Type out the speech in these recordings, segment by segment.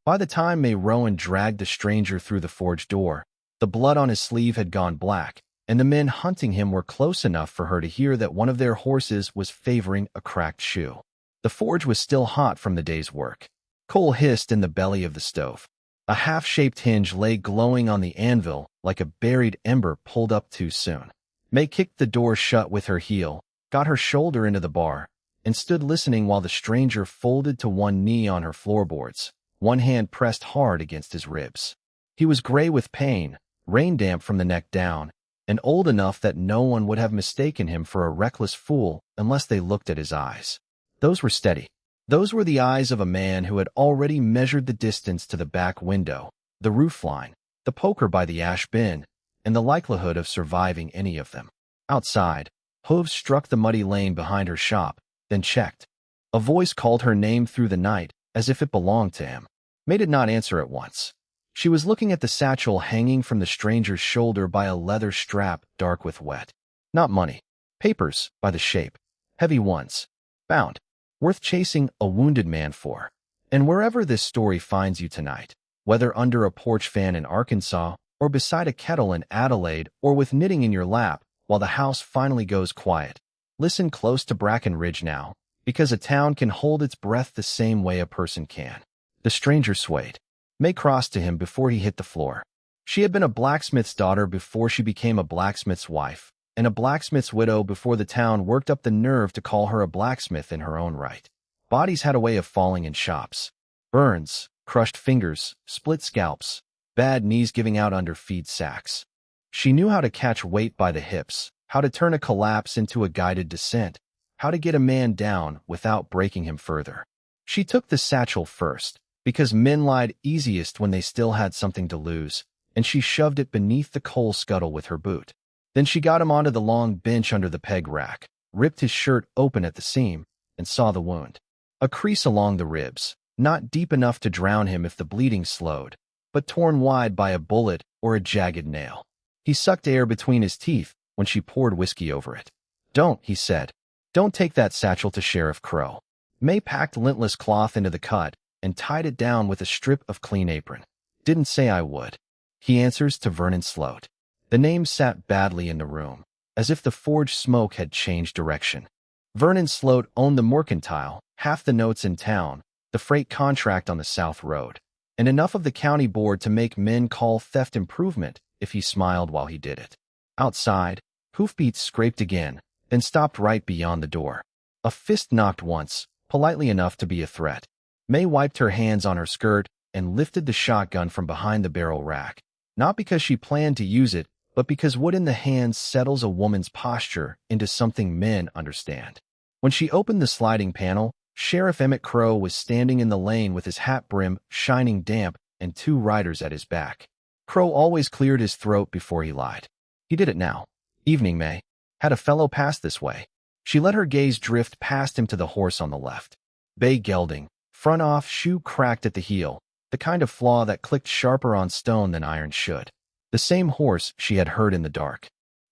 By the time May Rowan dragged the stranger through the forge door, the blood on his sleeve had gone black, and the men hunting him were close enough for her to hear that one of their horses was favoring a cracked shoe. The forge was still hot from the day's work. Coal hissed in the belly of the stove. A half-shaped hinge lay glowing on the anvil like a buried ember pulled up too soon. May kicked the door shut with her heel, got her shoulder into the bar, and stood listening while the stranger folded to one knee on her floorboards, one hand pressed hard against his ribs. He was gray with pain, rain-damp from the neck down, and old enough that no one would have mistaken him for a reckless fool unless they looked at his eyes. Those were steady. Those were the eyes of a man who had already measured the distance to the back window, the roofline, the poker by the ash bin, and the likelihood of surviving any of them. Outside, hooves struck the muddy lane behind her shop, then checked. A voice called her name through the night as if it belonged to him. May did not answer at once. She was looking at the satchel hanging from the stranger's shoulder by a leather strap dark with wet. Not money. Papers, by the shape. Heavy ones. Bound. Worth chasing a wounded man for. And wherever this story finds you tonight, whether under a porch fan in Arkansas, or beside a kettle in Adelaide, or with knitting in your lap while the house finally goes quiet, listen close to Bracken Ridge now, because a town can hold its breath the same way a person can. The stranger swayed. May crossed to him before he hit the floor. She had been a blacksmith's daughter before she became a blacksmith's wife, and a blacksmith's widow before the town worked up the nerve to call her a blacksmith in her own right. Bodies had a way of falling in shops. Burns, crushed fingers, split scalps, bad knees giving out under feed sacks. She knew how to catch weight by the hips, how to turn a collapse into a guided descent, how to get a man down without breaking him further. She took the satchel first, because men lied easiest when they still had something to lose, and she shoved it beneath the coal scuttle with her boot. Then she got him onto the long bench under the peg rack, ripped his shirt open at the seam, and saw the wound. A crease along the ribs, not deep enough to drown him if the bleeding slowed, but torn wide by a bullet or a jagged nail. He sucked air between his teeth when she poured whiskey over it. "Don't," he said. "Don't take that satchel to Sheriff Crow." May packed lintless cloth into the cut and tied it down with a strip of clean apron. "Didn't say I would." He answers to Vernon Sloat. The name sat badly in the room, as if the forge smoke had changed direction. Vernon Sloat owned the Mercantile, half the notes in town, the freight contract on the South Road, and enough of the county board to make men call theft improvement if he smiled while he did it. Outside, hoofbeats scraped again, then stopped right beyond the door. A fist knocked once, politely enough to be a threat. May wiped her hands on her skirt and lifted the shotgun from behind the barrel rack, not because she planned to use it, but because wood in the hands settles a woman's posture into something men understand. When she opened the sliding panel, Sheriff Emmett Crow was standing in the lane with his hat brim shining damp and 2 riders at his back. Crow always cleared his throat before he lied. He did it now. "Evening, May. Had a fellow pass this way." She let her gaze drift past him to the horse on the left. Bay gelding, front off, shoe cracked at the heel, the kind of flaw that clicked sharper on stone than iron should. The same horse she had heard in the dark.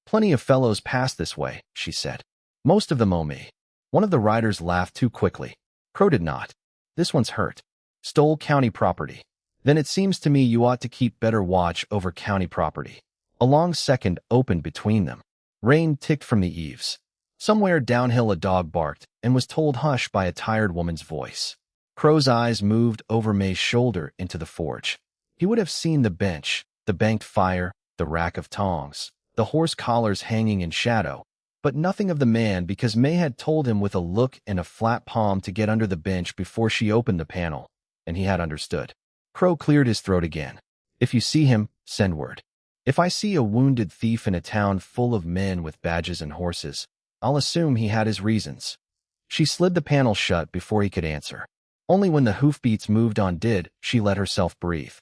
"Plenty of fellows pass this way," she said. "Most of them owe me." One of the riders laughed too quickly. Crow did not. "This one's hurt. Stole county property." "Then it seems to me you ought to keep better watch over county property." A long second opened between them. Rain ticked from the eaves. Somewhere downhill a dog barked and was told hush by a tired woman's voice. Crow's eyes moved over May's shoulder into the forge. He would have seen the bench, the banked fire, the rack of tongs, the horse collars hanging in shadow, but nothing of the man because May had told him with a look and a flat palm to get under the bench before she opened the panel, and he had understood. Crow cleared his throat again. "If you see him, send word. If I see a wounded thief in a town full of men with badges and horses, I'll assume he had his reasons." She slid the panel shut before he could answer. Only when the hoofbeats moved on did she let herself breathe.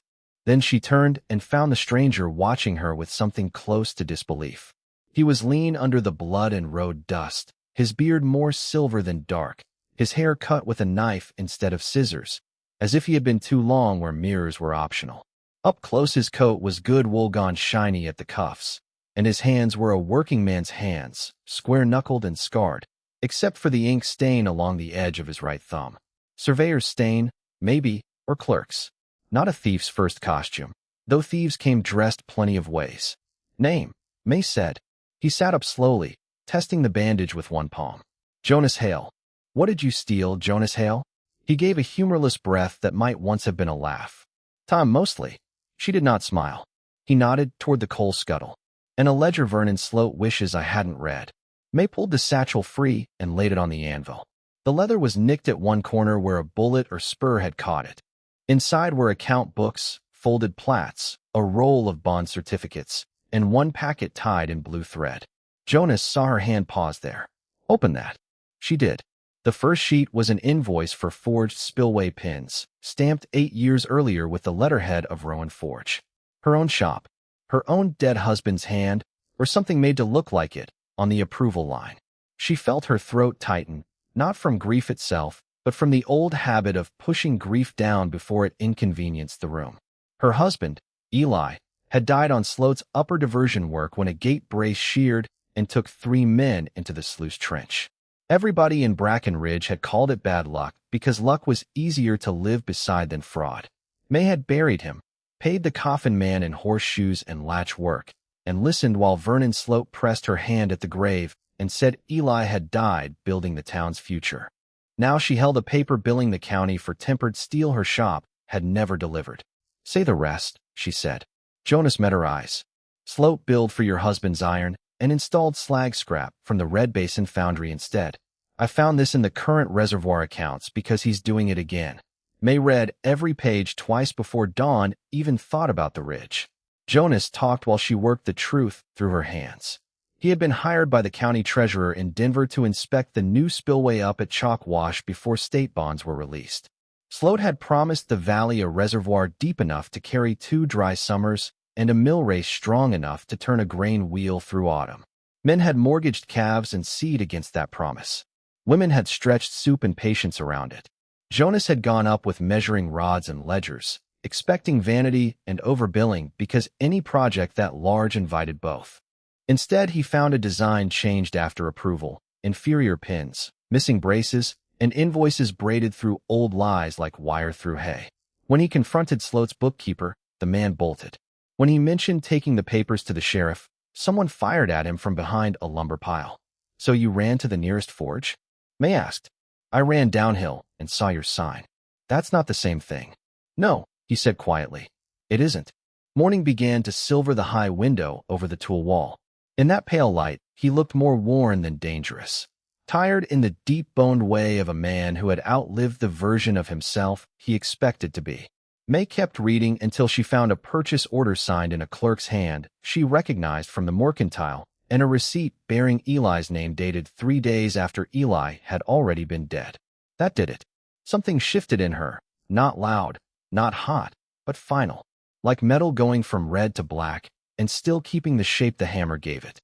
Then she turned and found the stranger watching her with something close to disbelief. He was lean under the blood and road dust, his beard more silver than dark, his hair cut with a knife instead of scissors, as if he had been too long where mirrors were optional. Up close his coat was good wool gone shiny at the cuffs, and his hands were a working man's hands, square-knuckled and scarred, except for the ink stain along the edge of his right thumb. Surveyor's stain, maybe, or clerk's. Not a thief's first costume, though thieves came dressed plenty of ways. Name, May said. He sat up slowly, testing the bandage with one palm. Jonas Hale. What did you steal, Jonas Hale? He gave a humorless breath that might once have been a laugh. Tom, mostly. She did not smile. He nodded toward the coal scuttle. And a ledger Vernon Sloat wishes I hadn't read. May pulled the satchel free and laid it on the anvil. The leather was nicked at one corner where a bullet or spur had caught it. Inside were account books, folded plats, a roll of bond certificates, and one packet tied in blue thread. Jonas saw her hand pause there. Open that. She did. The first sheet was an invoice for forged spillway pins, stamped 8 years earlier with the letterhead of Rowan Forge. Her own shop, her own dead husband's hand, or something made to look like it, on the approval line. She felt her throat tighten, not from grief itself, but from the old habit of pushing grief down before it inconvenienced the room. Her husband, Eli, had died on Sloat's upper diversion work when a gate brace sheared and took 3 men into the sluice trench. Everybody in Brackenridge had called it bad luck because luck was easier to live beside than fraud. May had buried him, paid the coffin man in horseshoes and latch work, and listened while Vernon Sloat pressed her hand at the grave and said Eli had died building the town's future. Now she held a paper billing the county for tempered steel her shop had never delivered. Say the rest, she said. Jonas met her eyes. Sloat billed for your husband's iron and installed slag scrap from the Red Basin foundry instead. I found this in the current reservoir accounts because he's doing it again. May read every page twice before Dawn even thought about the ridge. Jonas talked while she worked the truth through her hands. He had been hired by the county treasurer in Denver to inspect the new spillway up at Chalk Wash before state bonds were released. Sloat had promised the valley a reservoir deep enough to carry 2 dry summers and a mill race strong enough to turn a grain wheel through autumn. Men had mortgaged calves and seed against that promise. Women had stretched soup and patience around it. Jonas had gone up with measuring rods and ledgers, expecting vanity and overbilling because any project that large invited both. Instead, he found a design changed after approval, inferior pins, missing braces, and invoices braided through old lies like wire through hay. When he confronted Sloat's bookkeeper, the man bolted. When he mentioned taking the papers to the sheriff, someone fired at him from behind a lumber pile. So you ran to the nearest forge? May asked. I ran downhill and saw your sign. That's not the same thing. No, he said quietly. It isn't. Morning began to silver the high window over the tool wall. In that pale light, he looked more worn than dangerous. Tired in the deep-boned way of a man who had outlived the version of himself he expected to be. May kept reading until she found a purchase order signed in a clerk's hand she recognized from the mercantile and a receipt bearing Eli's name dated 3 days after Eli had already been dead. That did it. Something shifted in her, not loud, not hot, but final, like metal going from red to black and still keeping the shape the hammer gave it.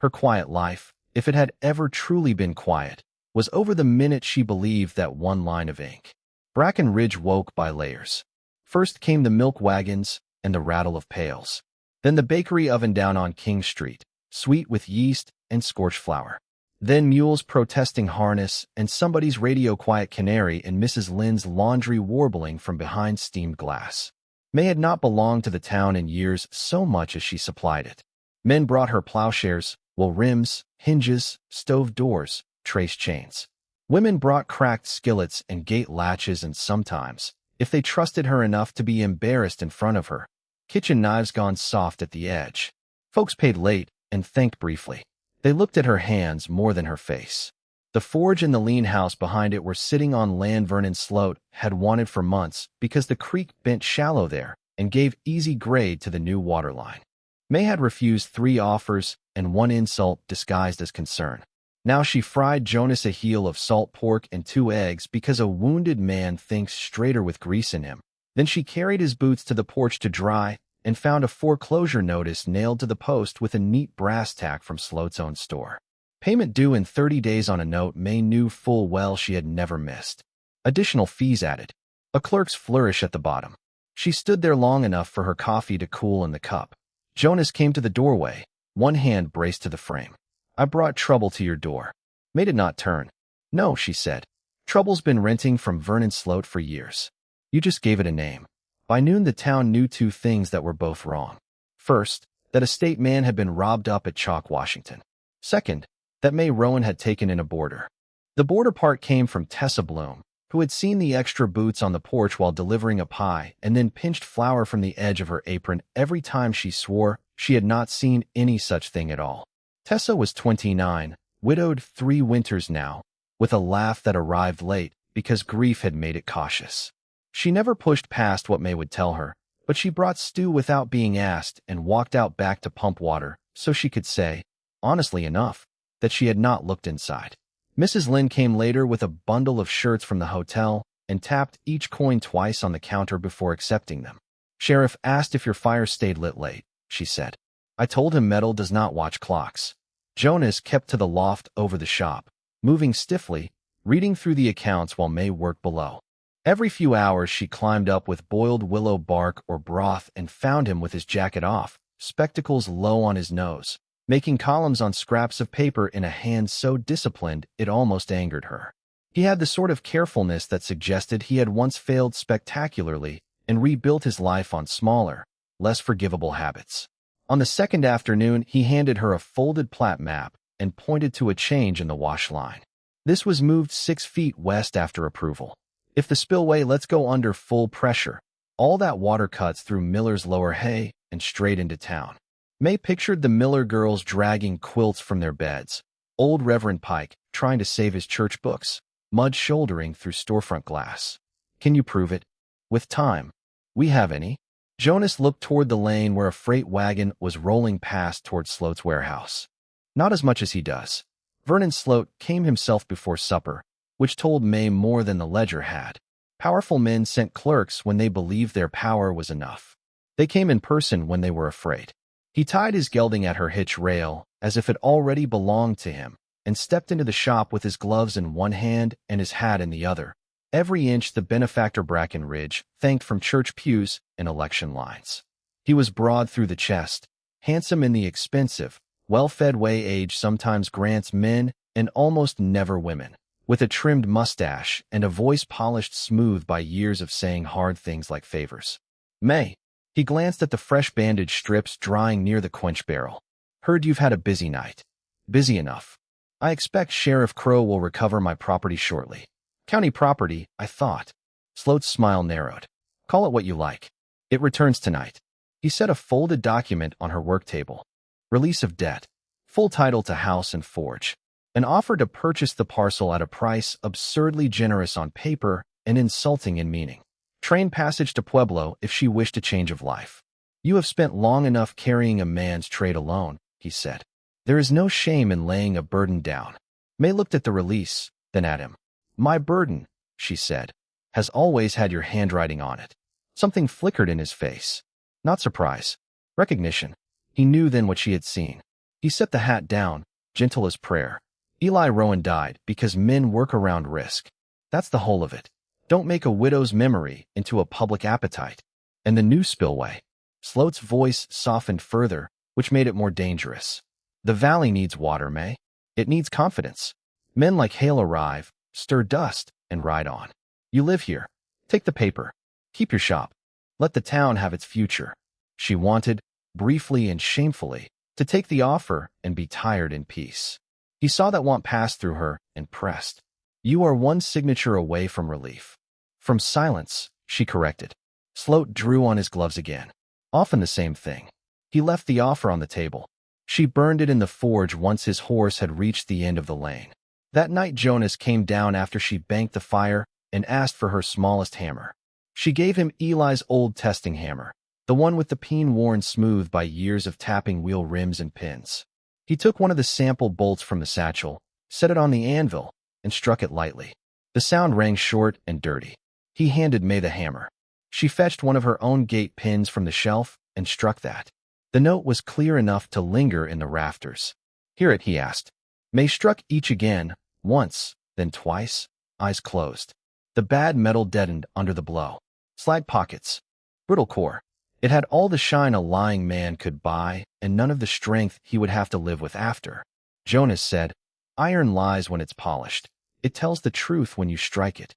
Her quiet life, if it had ever truly been quiet, was over the minute she believed that one line of ink. Brackenridge woke by layers. First came the milk wagons and the rattle of pails. Then the bakery oven down on King Street, sweet with yeast and scorched flour. Then mules protesting harness and somebody's radio quiet canary and Mrs. Lynn's laundry warbling from behind steamed glass. May had not belonged to the town in years so much as she supplied it. Men brought her plowshares, wool rims, hinges, stove doors, trace chains. Women brought cracked skillets and gate latches and sometimes, if they trusted her enough to be embarrassed in front of her, kitchen knives gone soft at the edge. Folks paid late and thanked briefly. They looked at her hands more than her face. The forge and the lean house behind it were sitting on land Vernon Sloat had wanted for months because the creek bent shallow there and gave easy grade to the new water line. May had refused 3 offers and 1 insult disguised as concern. Now she fried Jonas a heel of salt pork and 2 eggs because a wounded man thinks straighter with grease in him. Then she carried his boots to the porch to dry and found a foreclosure notice nailed to the post with a neat brass tack from Sloat's own store. Payment due in 30 days on a note May knew full well she had never missed. Additional fees added. A clerk's flourish at the bottom. She stood there long enough for her coffee to cool in the cup. Jonas came to the doorway, one hand braced to the frame. I brought trouble to your door. May did not turn. No, she said. Trouble's been renting from Vernon Sloat for years. You just gave it a name. By noon, the town knew two things that were both wrong. First, that a state man had been robbed up at Chalk, Washington. Second, that May Rowan had taken in a boarder. The boarder part came from Tessa Bloom, who had seen the extra boots on the porch while delivering a pie and then pinched flour from the edge of her apron every time she swore she had not seen any such thing at all. Tessa was 29, widowed 3 winters now, with a laugh that arrived late because grief had made it cautious. She never pushed past what May would tell her, but she brought stew without being asked and walked out back to pump water so she could say, honestly enough, that she had not looked inside. Mrs. Lynn came later with a bundle of shirts from the hotel and tapped each coin twice on the counter before accepting them. Sheriff asked if your fire stayed lit late, she said. I told him metal does not watch clocks. Jonas kept to the loft over the shop, moving stiffly, reading through the accounts while May worked below. Every few hours she climbed up with boiled willow bark or broth and found him with his jacket off, spectacles low on his nose, making columns on scraps of paper in a hand so disciplined it almost angered her. He had the sort of carefulness that suggested he had once failed spectacularly and rebuilt his life on smaller, less forgivable habits. On the second afternoon, he handed her a folded plat map and pointed to a change in the wash line. This was moved 6 feet west after approval. If the spillway lets go under full pressure, all that water cuts through Miller's lower hay and straight into town. May pictured the Miller girls dragging quilts from their beds, old Reverend Pike trying to save his church books, Mud shouldering through storefront glass. Can you prove it? With time. We have any? Jonas looked toward the lane where a freight wagon was rolling past toward Sloat's warehouse. Not as much as he does. Vernon Sloat came himself before supper, which told May more than the ledger had. Powerful men sent clerks when they believed their power was enough. They came in person when they were afraid. He tied his gelding at her hitch rail, as if it already belonged to him, and stepped into the shop with his gloves in one hand and his hat in the other. Every inch the benefactor Brackenridge thanked from church pews and election lines. He was broad through the chest, handsome in the expensive, well-fed way age sometimes grants men and almost never women, with a trimmed mustache and a voice polished smooth by years of saying hard things like favors. May. He glanced at the fresh bandage strips drying near the quench barrel. Heard you've had a busy night. Busy enough. I expect Sheriff Crow will recover my property shortly. County property, I thought. Sloat's smile narrowed. Call it what you like. It returns tonight. He set a folded document on her work table. Release of debt. Full title to house and forge. An offer to purchase the parcel at a price absurdly generous on paper and insulting in meaning. Train passage to Pueblo if she wished a change of life. You have spent long enough carrying a man's trade alone, he said. There is no shame in laying a burden down. May looked at the release, then at him. My burden, she said, has always had your handwriting on it. Something flickered in his face. Not surprise. Recognition. He knew then what she had seen. He set the hat down, gentle as prayer. Eli Rowan died because men work around risk. That's the whole of it. Don't make a widow's memory into a public appetite. And the new spillway. Sloat's voice softened further, which made it more dangerous. The valley needs water, May. It needs confidence. Men like Hale arrive, stir dust, and ride on. You live here. Take the paper. Keep your shop. Let the town have its future. She wanted, briefly and shamefully, to take the offer and be tired in peace. He saw that want pass through her and pressed. You are one signature away from relief. From silence, she corrected. Sloat drew on his gloves again. Often the same thing. He left the offer on the table. She burned it in the forge once his horse had reached the end of the lane. That night Jonas came down after she banked the fire and asked for her smallest hammer. She gave him Eli's old testing hammer, the one with the peen worn smooth by years of tapping wheel rims and pins. He took one of the sample bolts from the satchel, set it on the anvil, and struck it lightly. The sound rang short and dirty. He handed May the hammer. She fetched one of her own gate pins from the shelf and struck that. The note was clear enough to linger in the rafters. Hear it, he asked. May struck each again, once, then twice, eyes closed. The bad metal deadened under the blow. Slag pockets. Brittle core. It had all the shine a lying man could buy and none of the strength he would have to live with after. Jonas said, Iron lies when it's polished. It tells the truth when you strike it.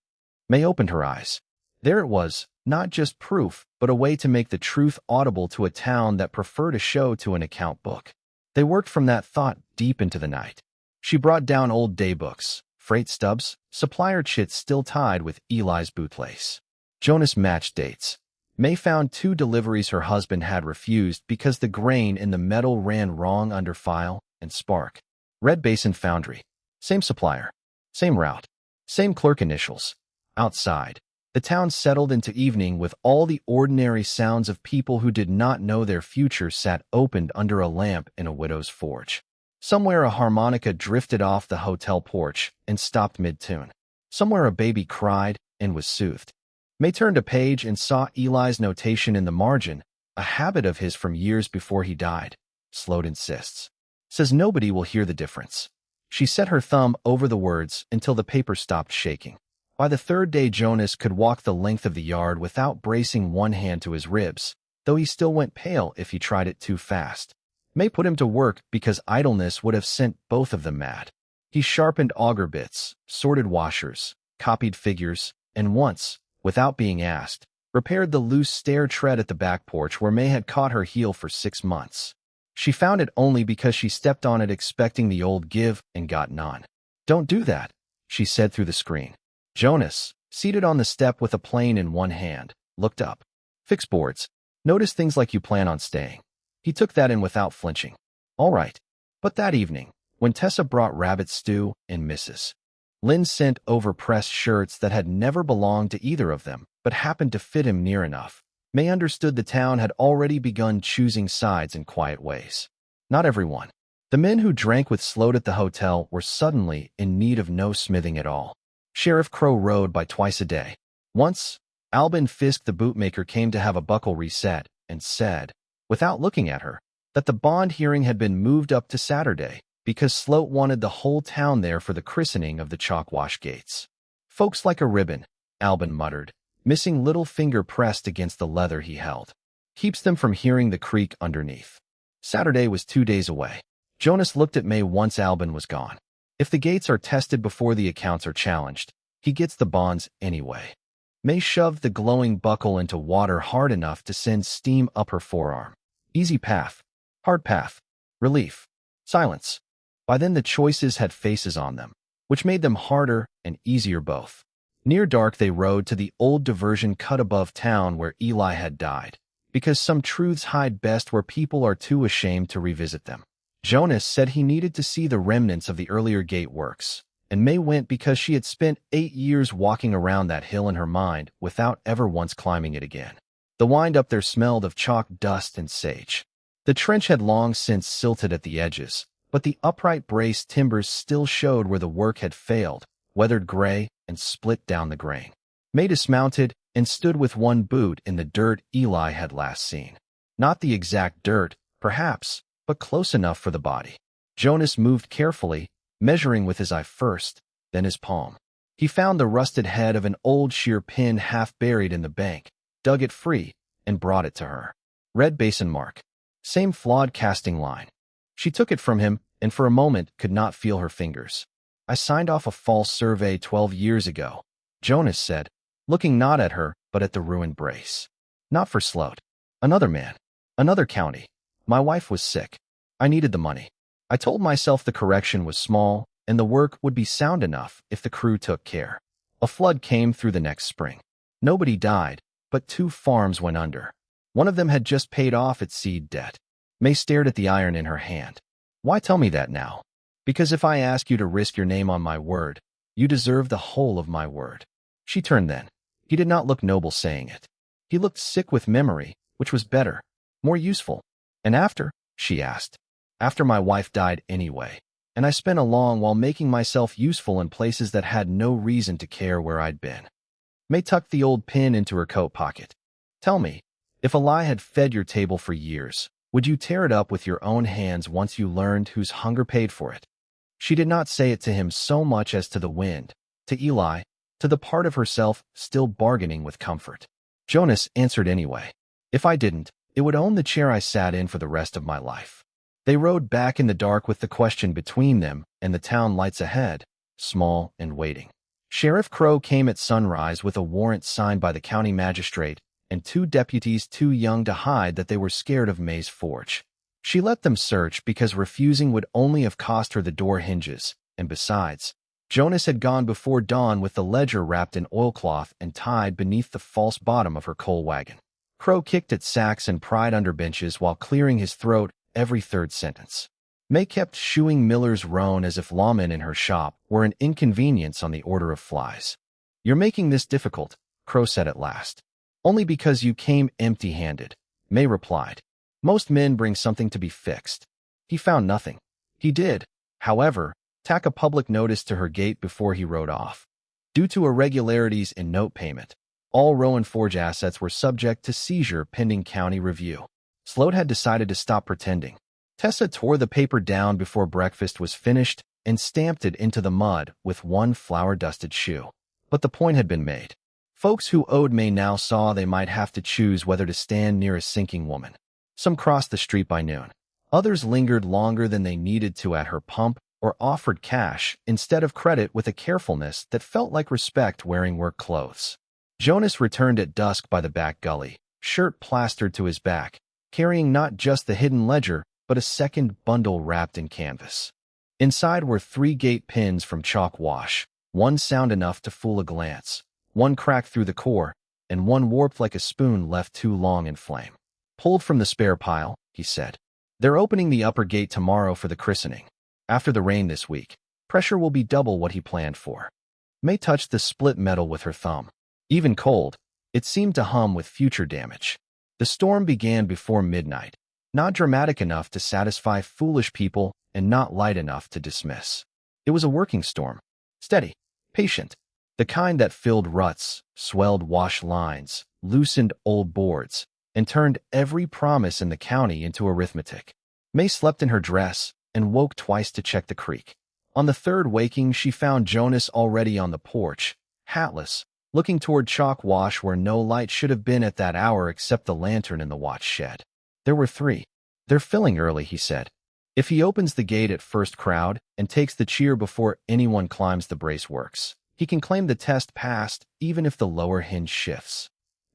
May opened her eyes. There it was, not just proof, but a way to make the truth audible to a town that preferred a show to an account book. They worked from that thought deep into the night. She brought down old daybooks, freight stubs, supplier chits still tied with Eli's bootlace. Jonas matched dates. May found 2 deliveries her husband had refused because the grain in the metal ran wrong under file and spark. Red Basin Foundry. Same supplier. Same route. Same clerk initials. Outside, the town settled into evening with all the ordinary sounds of people who did not know their future sat opened under a lamp in a widow's forge. Somewhere a harmonica drifted off the hotel porch and stopped mid-tune. Somewhere a baby cried and was soothed. May turned a page and saw Eli's notation in the margin, a habit of his from years before he died. Sloat insists. Says nobody will hear the difference. She set her thumb over the words until the paper stopped shaking. By the 3rd day, Jonas could walk the length of the yard without bracing one hand to his ribs, though he still went pale if he tried it too fast. May put him to work because idleness would have sent both of them mad. He sharpened auger bits, sorted washers, copied figures, and once, without being asked, repaired the loose stair tread at the back porch where May had caught her heel for 6 months. She found it only because she stepped on it expecting the old give and got none. "Don't do that," she said through the screen. Jonas, seated on the step with a plane in one hand, looked up. "Fix boards. Notice things like you plan on staying." He took that in without flinching. "All right." But that evening, when Tessa brought rabbit stew and Mrs. Lynn sent over pressed shirts that had never belonged to either of them, but happened to fit him near enough, May understood the town had already begun choosing sides in quiet ways. Not everyone. The men who drank with Sloat at the hotel were suddenly in need of no smithing at all. Sheriff Crow rode by twice a day. Once, Albin Fisk the bootmaker came to have a buckle reset and said, without looking at her, that the bond hearing had been moved up to Saturday because Sloat wanted the whole town there for the christening of the chalkwash gates. "Folks like a ribbon," Albin muttered, missing little finger pressed against the leather he held. "Keeps them from hearing the creak underneath." Saturday was 2 days away. Jonas looked at May once Albin was gone. If the gates are tested before the accounts are challenged, he gets the bonds anyway. May shoved the glowing buckle into water hard enough to send steam up her forearm. Easy path. Hard path. Relief. Silence. By then the choices had faces on them, which made them harder and easier both. Near dark they rode to the old diversion cut above town where Eli had died, because some truths hide best where people are too ashamed to revisit them. Jonas said he needed to see the remnants of the earlier gate works, and May went because she had spent 8 years walking around that hill in her mind without ever once climbing it again. The wind up there smelled of chalk dust and sage. The trench had long since silted at the edges, but the upright braced timbers still showed where the work had failed, weathered gray and split down the grain. May dismounted and stood with one boot in the dirt Eli had last seen. Not the exact dirt, perhaps, but close enough for the body. Jonas moved carefully, measuring with his eye first, then his palm. He found the rusted head of an old shear pin half buried in the bank, dug it free, and brought it to her. Red Basin mark. Same flawed casting line. She took it from him and for a moment could not feel her fingers. "I signed off a false survey 12 years ago," Jonas said, looking not at her but at the ruined brace. "Not for Sloat. Another man. Another county. My wife was sick. I needed the money. I told myself the correction was small and the work would be sound enough if the crew took care. A flood came through the next spring. Nobody died, but 2 farms went under. One of them had just paid off its seed debt." May stared at the iron in her hand. "Why tell me that now?" "Because if I ask you to risk your name on my word, you deserve the whole of my word." She turned then. He did not look noble saying it. He looked sick with memory, which was better, more useful. "And after?" she asked. "After my wife died anyway, and I spent a long while making myself useful in places that had no reason to care where I'd been." May tucked the old pin into her coat pocket. "Tell me, if a lie had fed your table for years, would you tear it up with your own hands once you learned whose hunger paid for it?" She did not say it to him so much as to the wind, to Eli, to the part of herself still bargaining with comfort. Jonas answered anyway. "If I didn't, it would own the chair I sat in for the rest of my life." They rode back in the dark with the question between them and the town lights ahead, small and waiting. Sheriff Crow came at sunrise with a warrant signed by the county magistrate and 2 deputies too young to hide that they were scared of May's forge. She let them search because refusing would only have cost her the door hinges, and besides, Jonas had gone before dawn with the ledger wrapped in oilcloth and tied beneath the false bottom of her coal wagon. Crow kicked at sacks and pried under benches while clearing his throat every third sentence. May kept shooing Miller's roan as if lawmen in her shop were an inconvenience on the order of flies. "You're making this difficult," Crow said at last. "Only because you came empty-handed," May replied. "Most men bring something to be fixed." He found nothing. He did, however, tack a public notice to her gate before he rode off. Due to irregularities in note payment, all Rowan Forge assets were subject to seizure pending county review. Sloat had decided to stop pretending. Tessa tore the paper down before breakfast was finished and stamped it into the mud with one flour-dusted shoe. But the point had been made. Folks who owed May now saw they might have to choose whether to stand near a sinking woman. Some crossed the street by noon. Others lingered longer than they needed to at her pump or offered cash instead of credit with a carefulness that felt like respect wearing work clothes. Jonas returned at dusk by the back gully, shirt plastered to his back, carrying not just the hidden ledger, but a second bundle wrapped in canvas. Inside were 3 gate pins from chalk wash, one sound enough to fool a glance, one cracked through the core, and one warped like a spoon left too long in flame. "Pulled from the spare pile," he said. "They're opening the upper gate tomorrow for the christening. After the rain this week, pressure will be double what he planned for." May touched the split metal with her thumb. Even cold, it seemed to hum with future damage. The storm began before midnight, not dramatic enough to satisfy foolish people and not light enough to dismiss. It was a working storm, steady, patient, the kind that filled ruts, swelled wash lines, loosened old boards, and turned every promise in the county into arithmetic. May slept in her dress and woke twice to check the creek. On the third waking, she found Jonas already on the porch, hatless, looking toward chalk wash where no light should have been at that hour except the lantern in the watch shed. There were 3. "They're filling early," he said. "If he opens the gate at first crowd and takes the cheer before anyone climbs the braceworks, he can claim the test passed even if the lower hinge shifts."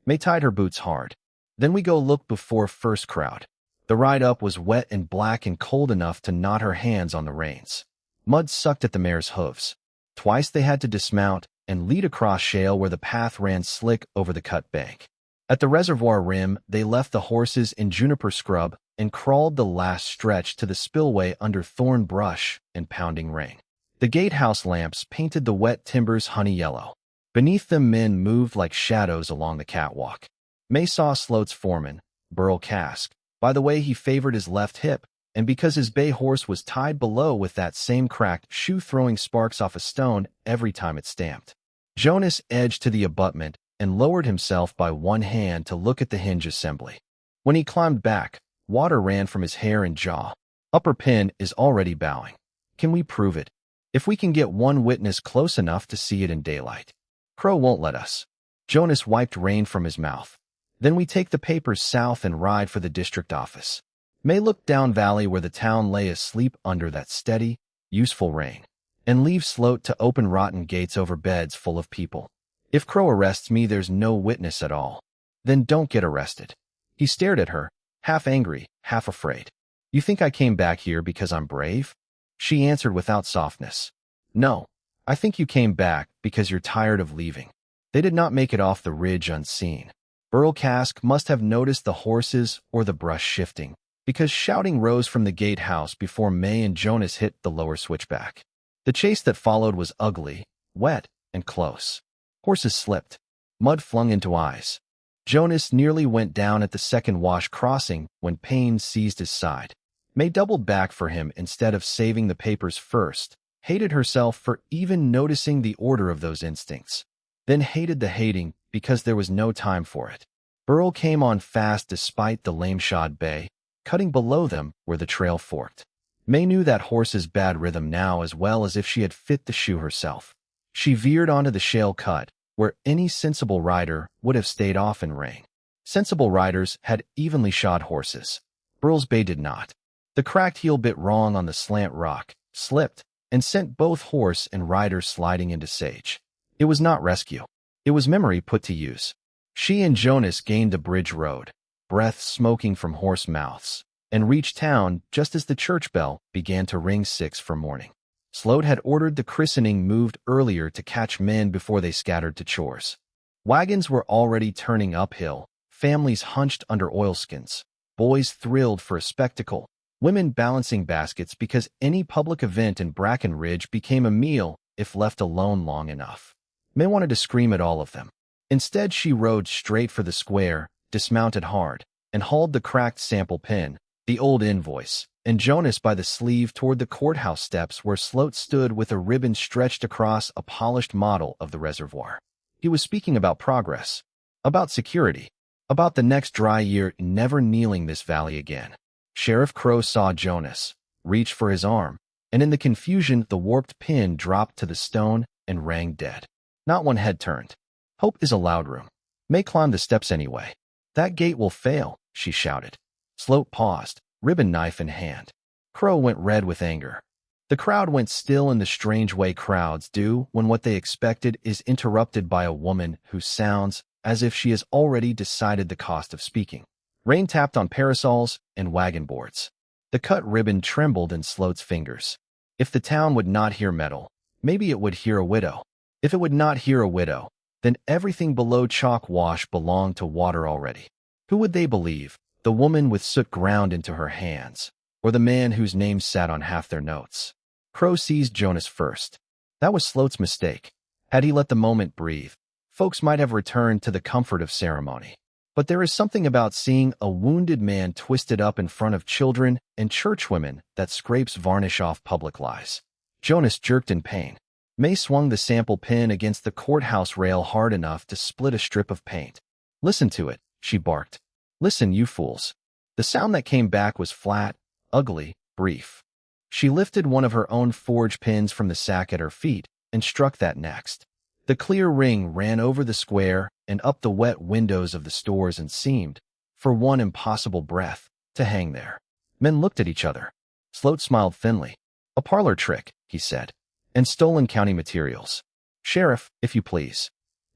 May tied her boots hard. "Then we go look before first crowd." The ride up was wet and black and cold enough to knot her hands on the reins. Mud sucked at the mare's hooves. Twice they had to dismount and lead across shale where the path ran slick over the cut bank. At the reservoir rim, they left the horses in juniper scrub and crawled the last stretch to the spillway under thorn brush and pounding rain. The gatehouse lamps painted the wet timbers honey yellow. Beneath them, men moved like shadows along the catwalk. May saw Sloat's foreman, Burl Cask, by the way he favored his left hip, and because his bay horse was tied below with that same cracked shoe throwing sparks off a stone every time it stamped. Jonas edged to the abutment and lowered himself by one hand to look at the hinge assembly. When he climbed back, water ran from his hair and jaw. "Upper pin is already bowing. Can we prove it? If we can get one witness close enough to see it in daylight." "Crow won't let us." Jonas wiped rain from his mouth. "Then we take the papers south and ride for the district office." May looked down valley where the town lay asleep under that steady, useful rain, and leave Sloat to open rotten gates over beds full of people. "If Crow arrests me, there's no witness at all." "Then don't get arrested." He stared at her, half angry, half afraid. "You think I came back here because I'm brave?" She answered without softness. "No, I think you came back because you're tired of leaving." They did not make it off the ridge unseen. Burl Cask must have noticed the horses or the brush shifting, because shouting rose from the gatehouse before May and Jonas hit the lower switchback. The chase that followed was ugly, wet, and close. Horses slipped. Mud flung into eyes. Jonas nearly went down at the second wash crossing when pain seized his side. May doubled back for him instead of saving the papers first, hated herself for even noticing the order of those instincts, then hated the hating because there was no time for it. Burl came on fast despite the lame-shod bay, cutting below them where the trail forked. May knew that horse's bad rhythm now as well as if she had fit the shoe herself. She veered onto the shale cut, where any sensible rider would have stayed off in rain. Sensible riders had evenly shod horses. Burl's bay did not. The cracked heel bit wrong on the slant rock, slipped, and sent both horse and rider sliding into sage. It was not rescue. It was memory put to use. She and Jonas gained the bridge road, breath smoking from horse mouths, and reached town just as the church bell began to ring 6 for morning. Sloat had ordered the christening moved earlier to catch men before they scattered to chores. Wagons were already turning uphill, families hunched under oilskins, boys thrilled for a spectacle, women balancing baskets because any public event in Brackenridge became a meal if left alone long enough. May wanted to scream at all of them. Instead, she rode straight for the square, dismounted hard, and hauled the cracked sample pin, the old invoice, and Jonas by the sleeve toward the courthouse steps where Sloat stood with a ribbon stretched across a polished model of the reservoir. He was speaking about progress, about security, about the next dry year never kneeling this valley again. Sheriff Crow saw Jonas, reached for his arm, and in the confusion the warped pin dropped to the stone and rang dead. Not one head turned. Hope is a loud room. May climb the steps anyway. That gate will fail, she shouted. Sloat paused, ribbon knife in hand. Crow went red with anger. The crowd went still in the strange way crowds do when what they expected is interrupted by a woman who sounds as if she has already decided the cost of speaking. Rain tapped on parasols and wagon boards. The cut ribbon trembled in Sloat's fingers. If the town would not hear metal, maybe it would hear a widow. If it would not hear a widow, then everything below chalk wash belonged to water already. Who would they believe? The woman with soot ground into her hands, or the man whose name sat on half their notes? Crow seized Jonas first. That was Sloat's mistake. Had he let the moment breathe, folks might have returned to the comfort of ceremony. But there is something about seeing a wounded man twisted up in front of children and churchwomen that scrapes varnish off public lies. Jonas jerked in pain. May swung the sample pin against the courthouse rail hard enough to split a strip of paint. Listen to it, she barked. Listen, you fools. The sound that came back was flat, ugly, brief. She lifted one of her own forge pins from the sack at her feet and struck that next. The clear ring ran over the square and up the wet windows of the stores and seemed, for one impossible breath, to hang there. Men looked at each other. Sloat smiled thinly. A parlor trick, he said. And stolen county materials. Sheriff, if you please.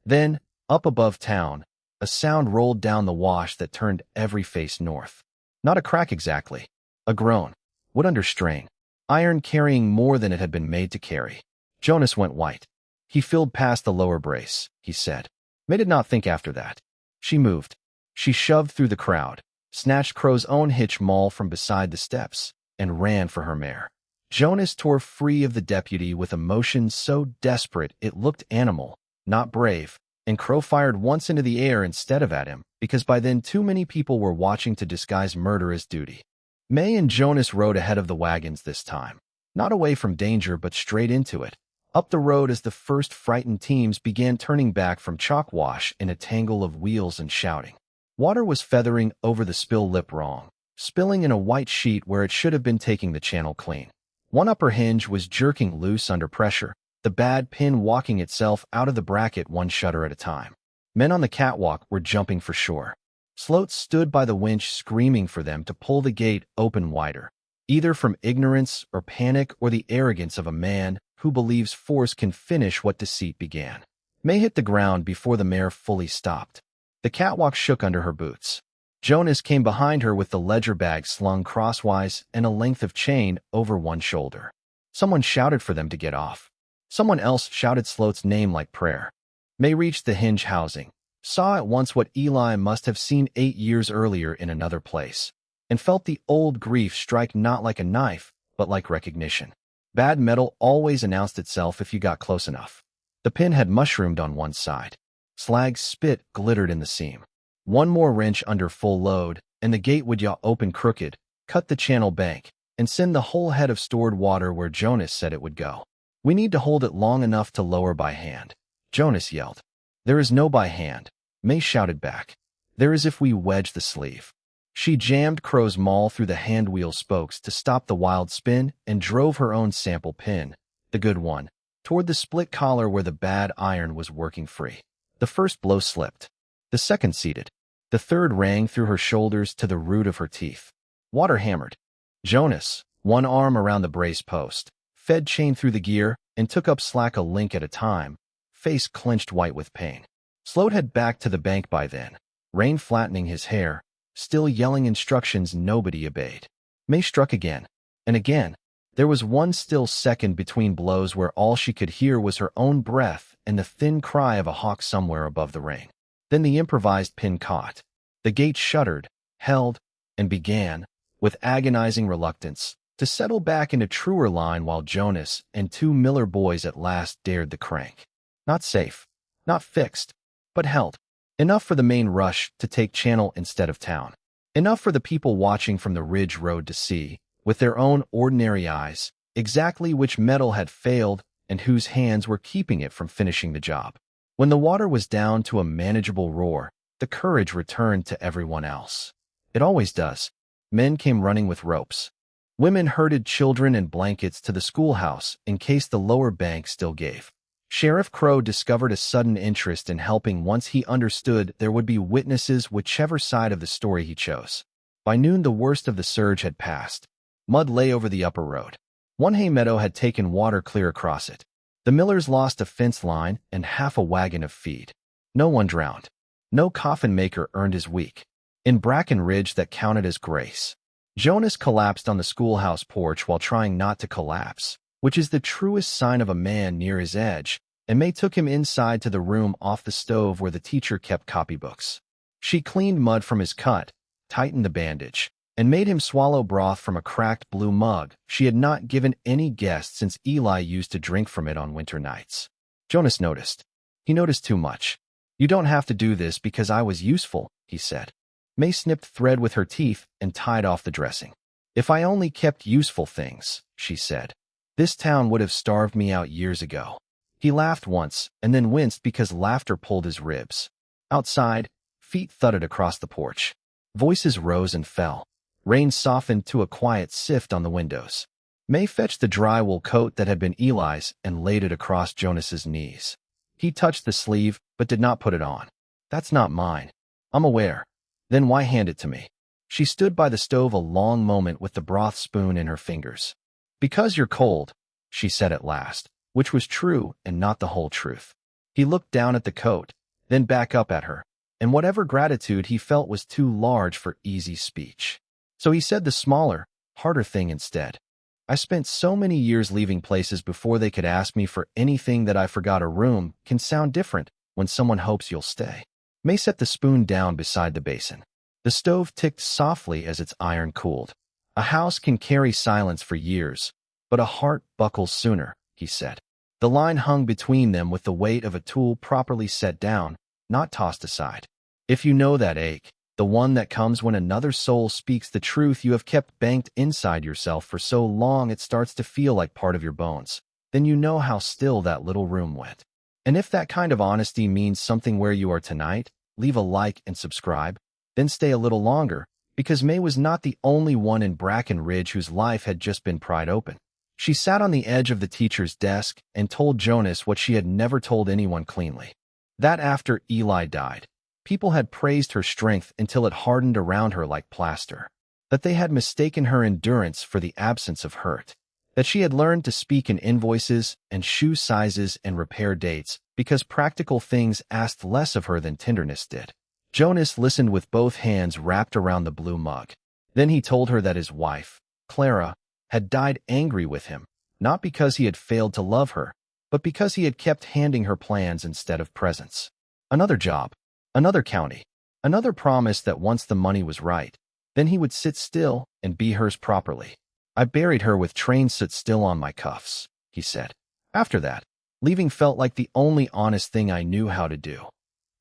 Then, up above town, a sound rolled down the wash that turned every face north. Not a crack exactly. A groan. Wood under strain. Iron carrying more than it had been made to carry. Jonas went white. He filled past the lower brace, he said. May did not think after that. She moved. She shoved through the crowd, snatched Crow's own hitch maul from beside the steps, and ran for her mare. Jonas tore free of the deputy with a motion so desperate it looked animal, not brave, and Crow fired once into the air instead of at him, because by then too many people were watching to disguise murder as duty. May and Jonas rode ahead of the wagons this time, not away from danger but straight into it, up the road as the first frightened teams began turning back from chalk wash in a tangle of wheels and shouting. Water was feathering over the spill lip wrong, spilling in a white sheet where it should have been taking the channel clean. One upper hinge was jerking loose under pressure, the bad pin walking itself out of the bracket one shutter at a time. Men on the catwalk were jumping for shore. Sloat stood by the winch screaming for them to pull the gate open wider, either from ignorance or panic or the arrogance of a man who believes force can finish what deceit began. May hit the ground before the mare fully stopped. The catwalk shook under her boots. Jonas came behind her with the ledger bag slung crosswise and a length of chain over one shoulder. Someone shouted for them to get off. Someone else shouted Sloat's name like prayer. May reached the hinge housing, saw at once what Eli must have seen 8 years earlier in another place, and felt the old grief strike not like a knife, but like recognition. Bad metal always announced itself if you got close enough. The pin had mushroomed on one side. Slag spit glittered in the seam. One more wrench under full load, and the gate would yaw open crooked, cut the channel bank, and send the whole head of stored water where Jonas said it would go. We need to hold it long enough to lower by hand, Jonas yelled. There is no by hand, May shouted back. There is if we wedge the sleeve. She jammed Crow's maul through the handwheel spokes to stop the wild spin and drove her own sample pin, the good one, toward the split collar where the bad iron was working free. The first blow slipped. The second seated. The third rang through her shoulders to the root of her teeth. Water hammered. Jonas, one arm around the brace post, fed chain through the gear and took up slack a link at a time, face clenched white with pain. Slowed had back to the bank by then, Rain flattening his hair, still yelling instructions nobody obeyed. May struck again, and again. There was one still second between blows where all she could hear was her own breath and the thin cry of a hawk somewhere above the rain. Then the improvised pin caught. The gate shuddered, held, and began, with agonizing reluctance, to settle back into truer line while Jonas and two Miller boys at last dared the crank. Not safe, not fixed, but held. Enough for the main rush to take channel instead of town. Enough for the people watching from the ridge road to see, with their own ordinary eyes, exactly which metal had failed and whose hands were keeping it from finishing the job. When the water was down to a manageable roar, the courage returned to everyone else. It always does. Men came running with ropes. Women herded children and blankets to the schoolhouse in case the lower bank still gave. Sheriff Crow discovered a sudden interest in helping once he understood there would be witnesses whichever side of the story he chose. By noon the worst of the surge had passed. Mud lay over the upper road. One hay meadow had taken water clear across it. The Millers lost a fence line and half a wagon of feed. No one drowned. No coffin maker earned his week. In Bracken Ridge that counted as grace. Jonas collapsed on the schoolhouse porch while trying not to collapse, which is the truest sign of a man near his edge, and May took him inside to the room off the stove where the teacher kept copybooks. She cleaned mud from his cut, tightened the bandage, and made him swallow broth from a cracked blue mug she had not given any guest since Eli used to drink from it on winter nights. Jonas noticed. He noticed too much. "You don't have to do this because I was useful," he said. May snipped thread with her teeth and tied off the dressing. "If I only kept useful things," she said, "this town would have starved me out years ago." He laughed once and then winced because laughter pulled his ribs. Outside, feet thudded across the porch. Voices rose and fell. Rain softened to a quiet sift on the windows. May fetched the dry wool coat that had been Eli's and laid it across Jonas's knees. He touched the sleeve, but did not put it on. "That's not mine. I'm aware." "Then why hand it to me?" She stood by the stove a long moment with the broth spoon in her fingers. "Because you're cold," she said at last, which was true and not the whole truth. He looked down at the coat, then back up at her, and whatever gratitude he felt was too large for easy speech. So he said the smaller, harder thing instead. "I spent so many years leaving places before they could ask me for anything that I forgot a room can sound different when someone hopes you'll stay." May set the spoon down beside the basin. The stove ticked softly as its iron cooled. "A house can carry silence for years, but a heart buckles sooner," he said. The line hung between them with the weight of a tool properly set down, not tossed aside. "If you know that ache, the one that comes when another soul speaks the truth you have kept banked inside yourself for so long it starts to feel like part of your bones, then you know how still that little room went. And if that kind of honesty means something where you are tonight, leave a like and subscribe, then stay a little longer, because May was not the only one in Bracken Ridge whose life had just been pried open. She sat on the edge of the teacher's desk and told Jonas what she had never told anyone cleanly. That after Eli died, people had praised her strength until it hardened around her like plaster. That they had mistaken her endurance for the absence of hurt. That she had learned to speak in invoices and shoe sizes and repair dates because practical things asked less of her than tenderness did. Jonas listened with both hands wrapped around the blue mug. Then he told her that his wife, Clara, had died angry with him, not because he had failed to love her, but because he had kept handing her plans instead of presents. Another job. Another county, another promise that once the money was right, then he would sit still and be hers properly. "I buried her with train soot still on my cuffs," he said. "After that, leaving felt like the only honest thing I knew how to do."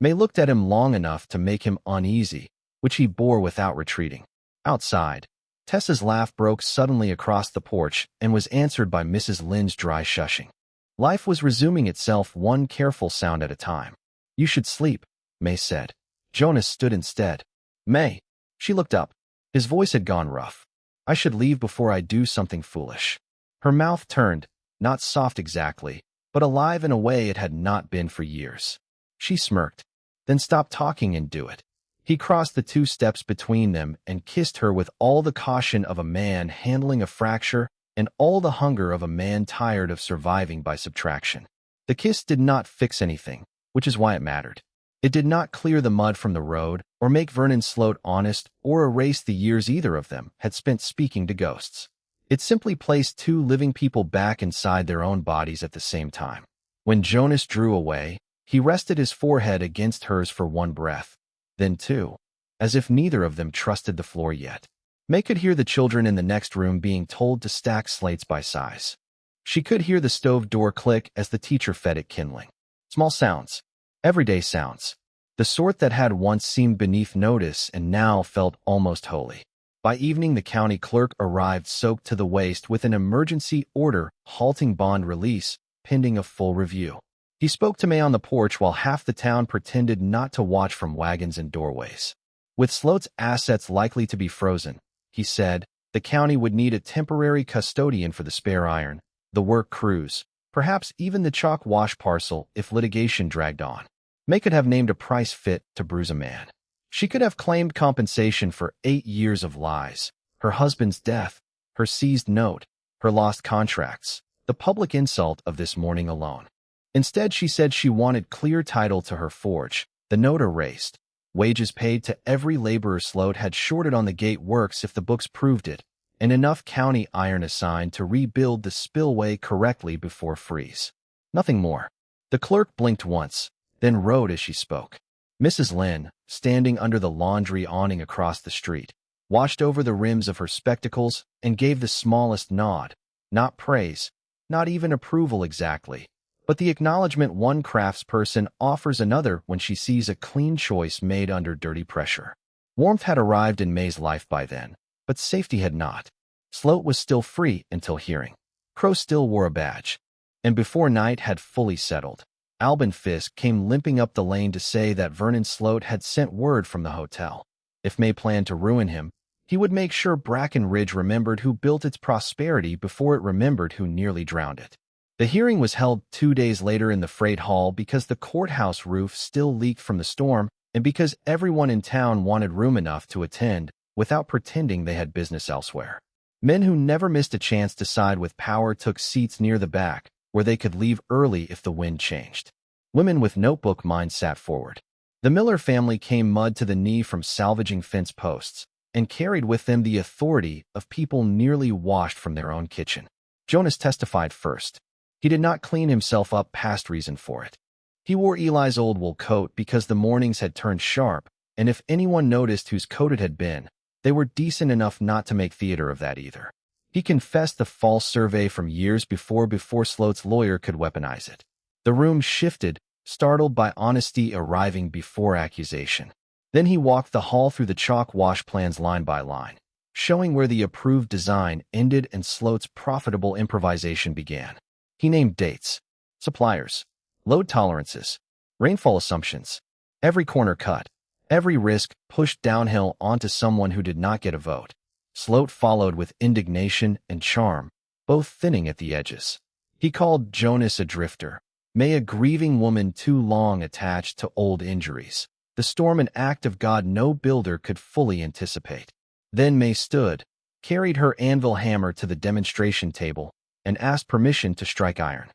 May looked at him long enough to make him uneasy, which he bore without retreating. Outside, Tessa's laugh broke suddenly across the porch and was answered by Mrs. Lynn's dry shushing. Life was resuming itself one careful sound at a time. "You should sleep," May said. Jonas stood instead. "May." She looked up. His voice had gone rough. "I should leave before I do something foolish." Her mouth turned, not soft exactly, but alive in a way it had not been for years. She smirked. "Then stop talking and do it." He crossed the 2 steps between them and kissed her with all the caution of a man handling a fracture and all the hunger of a man tired of surviving by subtraction. The kiss did not fix anything, which is why it mattered. It did not clear the mud from the road, or make Vernon Sloat honest, or erase the years either of them had spent speaking to ghosts. It simply placed two living people back inside their own bodies at the same time. When Jonas drew away, he rested his forehead against hers for one breath, then two, as if neither of them trusted the floor yet. May could hear the children in the next room being told to stack slates by size. She could hear the stove door click as the teacher fed it kindling. Small sounds. Everyday sounds. The sort that had once seemed beneath notice and now felt almost holy. By evening, the county clerk arrived soaked to the waist with an emergency order halting bond release, pending a full review. He spoke to May on the porch while half the town pretended not to watch from wagons and doorways. With Sloat's assets likely to be frozen, he said, the county would need a temporary custodian for the spare iron, the work crews, perhaps even the chalk wash parcel if litigation dragged on. May could have named a price fit to bruise a man. She could have claimed compensation for 8 years of lies, her husband's death, her seized note, her lost contracts, the public insult of this morning alone. Instead, she said she wanted clear title to her forge, the note erased, wages paid to every laborer Sloat had shorted on the gate works if the books proved it, and enough county iron assigned to rebuild the spillway correctly before freeze. Nothing more. The clerk blinked once, then wrote as she spoke. Mrs. Lynn, standing under the laundry awning across the street, watched over the rims of her spectacles and gave the smallest nod, not praise, not even approval exactly, but the acknowledgement one craftsperson offers another when she sees a clean choice made under dirty pressure. Warmth had arrived in May's life by then, but safety had not. Sloat was still free until hearing. Crow still wore a badge. And before night had fully settled, Alban Fisk came limping up the lane to say that Vernon Sloat had sent word from the hotel. If May planned to ruin him, he would make sure Brackenridge remembered who built its prosperity before it remembered who nearly drowned it. The hearing was held 2 days later in the freight hall because the courthouse roof still leaked from the storm and because everyone in town wanted room enough to attend without pretending they had business elsewhere. Men who never missed a chance to side with power took seats near the back, where they could leave early if the wind changed. Women with notebook minds sat forward. The Miller family came mud to the knee from salvaging fence posts, and carried with them the authority of people nearly washed from their own kitchen. Jonas testified first. He did not clean himself up past reason for it. He wore Eli's old wool coat because the mornings had turned sharp, and if anyone noticed whose coat it had been, they were decent enough not to make theater of that either. He confessed the false survey from years before Sloat's lawyer could weaponize it. The room shifted, startled by honesty arriving before accusation. Then he walked the hall through the chalk wash plans line by line, showing where the approved design ended and Sloat's profitable improvisation began. He named dates, suppliers, load tolerances, rainfall assumptions, every corner cut, every risk pushed downhill onto someone who did not get a vote. Sloat followed with indignation and charm, both thinning at the edges. He called Jonas a drifter, May a grieving woman too long attached to old injuries, the storm an act of God no builder could fully anticipate. Then May stood, carried her anvil hammer to the demonstration table, and asked permission to strike iron.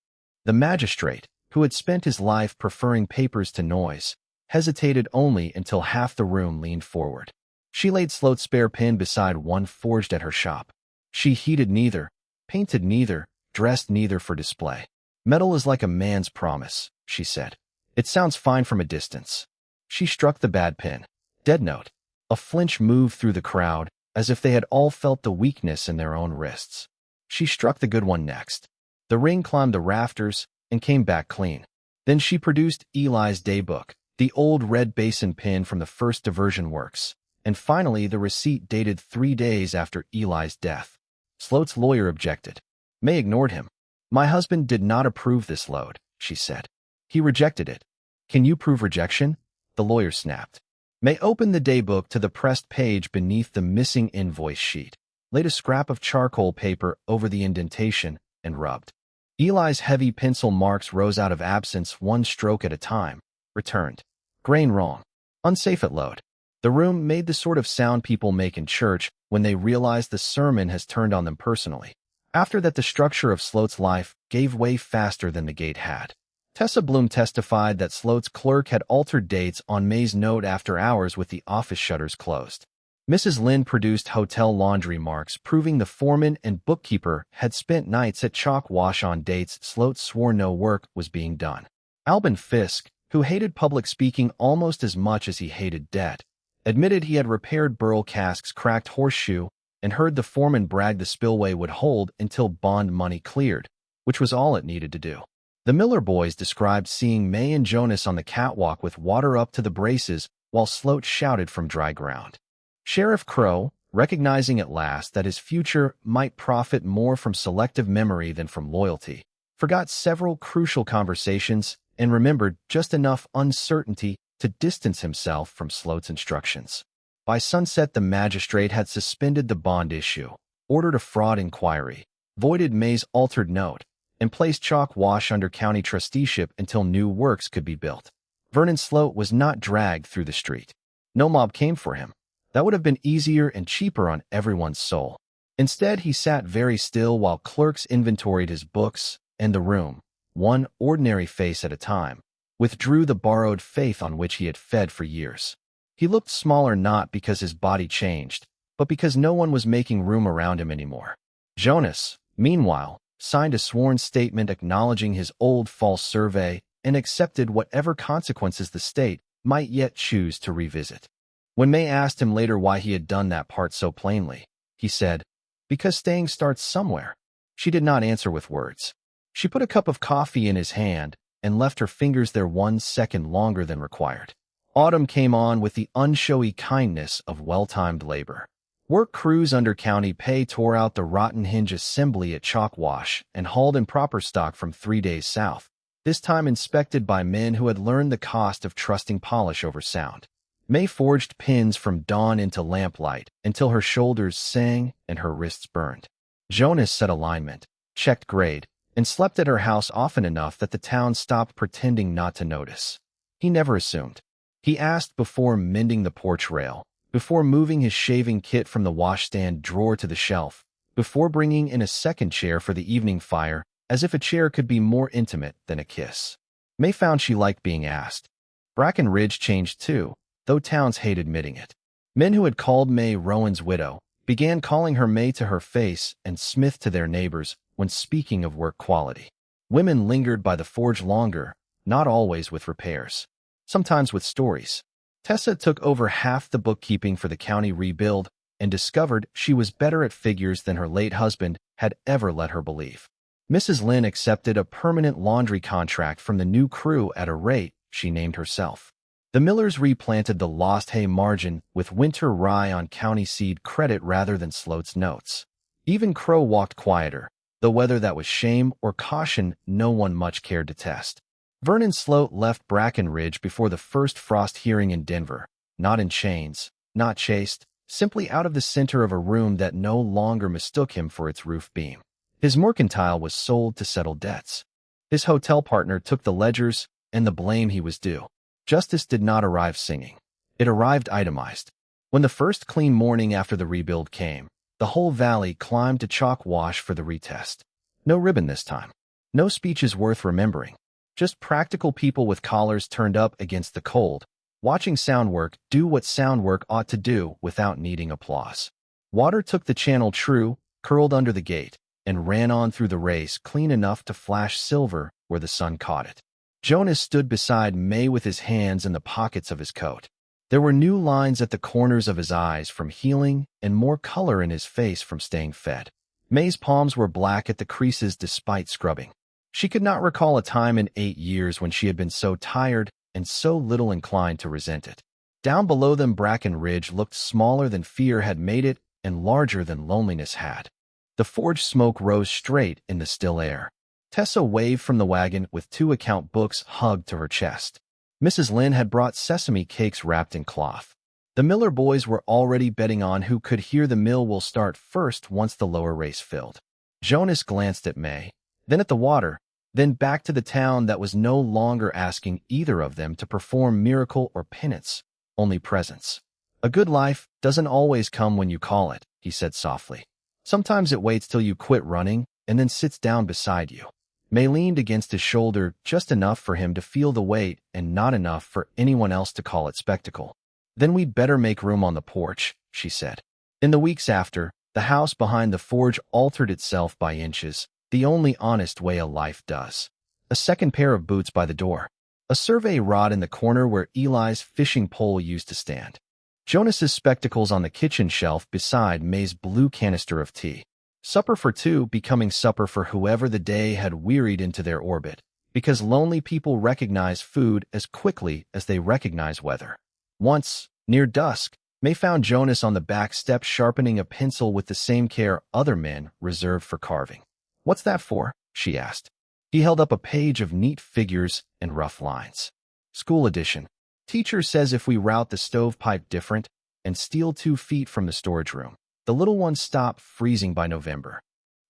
The magistrate, who had spent his life preferring papers to noise, hesitated only until half the room leaned forward. She laid Sloat's spare pen beside one forged at her shop. She heated neither, painted neither, dressed neither for display. Metal is like a man's promise, she said. It sounds fine from a distance. She struck the bad pen. Dead note. A flinch moved through the crowd, as if they had all felt the weakness in their own wrists. She struck the good one next. The ring climbed the rafters and came back clean. Then she produced Eli's daybook, the old red basin pen from the first diversion works, and finally the receipt dated 3 days after Eli's death. Sloat's lawyer objected. May ignored him. My husband did not approve this load, she said. He rejected it. Can you prove rejection? The lawyer snapped. May opened the daybook to the pressed page beneath the missing invoice sheet, laid a scrap of charcoal paper over the indentation, and rubbed. Eli's heavy pencil marks rose out of absence one stroke at a time. Returned. Grain wrong. Unsafe at load. The room made the sort of sound people make in church when they realize the sermon has turned on them personally. After that, the structure of Sloat's life gave way faster than the gate had. Tessa Bloom testified that Sloat's clerk had altered dates on May's note after hours with the office shutters closed. Mrs. Lynn produced hotel laundry marks proving the foreman and bookkeeper had spent nights at Chalk Wash on dates Sloat swore no work was being done. Alban Fisk, who hated public speaking almost as much as he hated debt, admitted he had repaired Burl Cask's cracked horseshoe and heard the foreman brag the spillway would hold until bond money cleared, which was all it needed to do. The Miller boys described seeing May and Jonas on the catwalk with water up to the braces while Sloat shouted from dry ground. Sheriff Crow, recognizing at last that his future might profit more from selective memory than from loyalty, forgot several crucial conversations and remembered just enough uncertainty to distance himself from Sloat's instructions. By sunset, the magistrate had suspended the bond issue, ordered a fraud inquiry, voided May's altered note, and placed Chalk Wash under county trusteeship until new works could be built. Vernon Sloat was not dragged through the street. No mob came for him. That would have been easier and cheaper on everyone's soul. Instead, he sat very still while clerks inventoried his books and the room, one ordinary face at a time, withdrew the borrowed faith on which he had fed for years. He looked smaller not because his body changed, but because no one was making room around him anymore. Jonas, meanwhile, signed a sworn statement acknowledging his old false survey and accepted whatever consequences the state might yet choose to revisit. When May asked him later why he had done that part so plainly, he said, "Because staying starts somewhere." She did not answer with words. She put a cup of coffee in his hand and left her fingers there 1 second longer than required. Autumn came on with the unshowy kindness of well-timed labor. Work crews under county pay tore out the rotten hinge assembly at Chalk Wash and hauled in proper stock from 3 days south, this time inspected by men who had learned the cost of trusting polish over sound. May forged pins from dawn into lamplight until her shoulders sang and her wrists burned. Jonas set alignment, checked grade, and slept at her house often enough that the town stopped pretending not to notice. He never assumed. He asked before mending the porch rail, before moving his shaving kit from the washstand drawer to the shelf, before bringing in a second chair for the evening fire, as if a chair could be more intimate than a kiss. May found she liked being asked. Bracken Ridge changed too, though towns hate admitting it. Men who had called May Rowan's widow began calling her May to her face and Smith to their neighbors when speaking of work quality. Women lingered by the forge longer, not always with repairs, sometimes with stories. Tessa took over half the bookkeeping for the county rebuild and discovered she was better at figures than her late husband had ever let her believe. Mrs. Lynn accepted a permanent laundry contract from the new crew at a rate she named herself. The Millers replanted the lost hay margin with winter rye on county seed credit rather than Sloat's notes. Even Crow walked quieter, though whether that was shame or caution no one much cared to test. Vernon Sloat left Bracken Ridge before the first frost hearing in Denver, not in chains, not chased, simply out of the center of a room that no longer mistook him for its roof beam. His mercantile was sold to settle debts. His hotel partner took the ledgers and the blame he was due. Justice did not arrive singing. It arrived itemized. When the first clean morning after the rebuild came, the whole valley climbed to Chalk Wash for the retest. No ribbon this time. No speeches worth remembering. Just practical people with collars turned up against the cold, watching soundwork do what soundwork ought to do without needing applause. Water took the channel true, curled under the gate, and ran on through the race clean enough to flash silver where the sun caught it. Jonas stood beside May with his hands in the pockets of his coat. There were new lines at the corners of his eyes from healing and more color in his face from staying fed. May's palms were black at the creases despite scrubbing. She could not recall a time in 8 years when she had been so tired and so little inclined to resent it. Down below them, Bracken Ridge looked smaller than fear had made it and larger than loneliness had. The forge smoke rose straight in the still air. Tessa waved from the wagon with 2 account books hugged to her chest. Mrs. Lynn had brought sesame cakes wrapped in cloth. The Miller boys were already betting on who could hear the mill will start first once the lower race filled. Jonas glanced at May, then at the water, then back to the town that was no longer asking either of them to perform miracle or penance, only presence. A good life doesn't always come when you call it, he said softly. Sometimes it waits till you quit running and then sits down beside you. May leaned against his shoulder just enough for him to feel the weight and not enough for anyone else to call it spectacle. Then we'd better make room on the porch, she said. In the weeks after, the house behind the forge altered itself by inches, the only honest way a life does. A second pair of boots by the door. A survey rod in the corner where Eli's fishing pole used to stand. Jonas's spectacles on the kitchen shelf beside May's blue canister of tea. Supper for two becoming supper for whoever the day had wearied into their orbit, because lonely people recognize food as quickly as they recognize weather. Once, near dusk, May found Jonas on the back step sharpening a pencil with the same care other men reserved for carving. "What's that for?" she asked. He held up a page of neat figures and rough lines. "School edition. Teacher says if we route the stovepipe different and steal 2 feet from the storage room, the little ones stop freezing by November.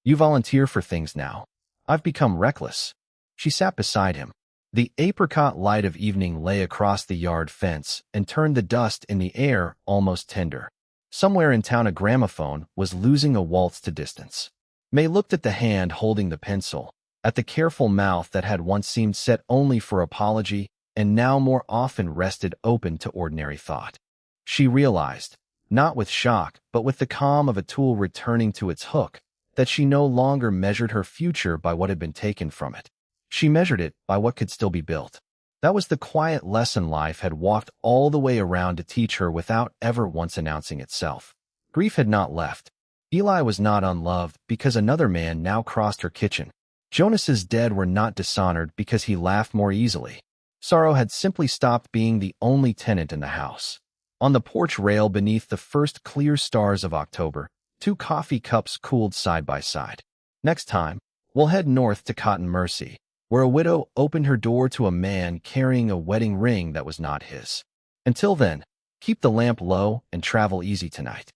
You volunteer for things now. I've become reckless." She sat beside him. The apricot light of evening lay across the yard fence and turned the dust in the air almost tender. Somewhere in town a gramophone was losing a waltz to distance. May looked at the hand holding the pencil, at the careful mouth that had once seemed set only for apology and now more often rested open to ordinary thought. She realized, not with shock but with the calm of a tool returning to its hook, that she no longer measured her future by what had been taken from it. She measured it by what could still be built. That was the quiet lesson life had walked all the way around to teach her without ever once announcing itself. Grief had not left. Eli was not unloved because another man now crossed her kitchen. Jonas's dead were not dishonored because he laughed more easily. Sorrow had simply stopped being the only tenant in the house. On the porch rail beneath the first clear stars of October, 2 coffee cups cooled side by side. Next time, we'll head north to Cotton Mercy, where a widow opened her door to a man carrying a wedding ring that was not his. Until then, keep the lamp low and travel easy tonight.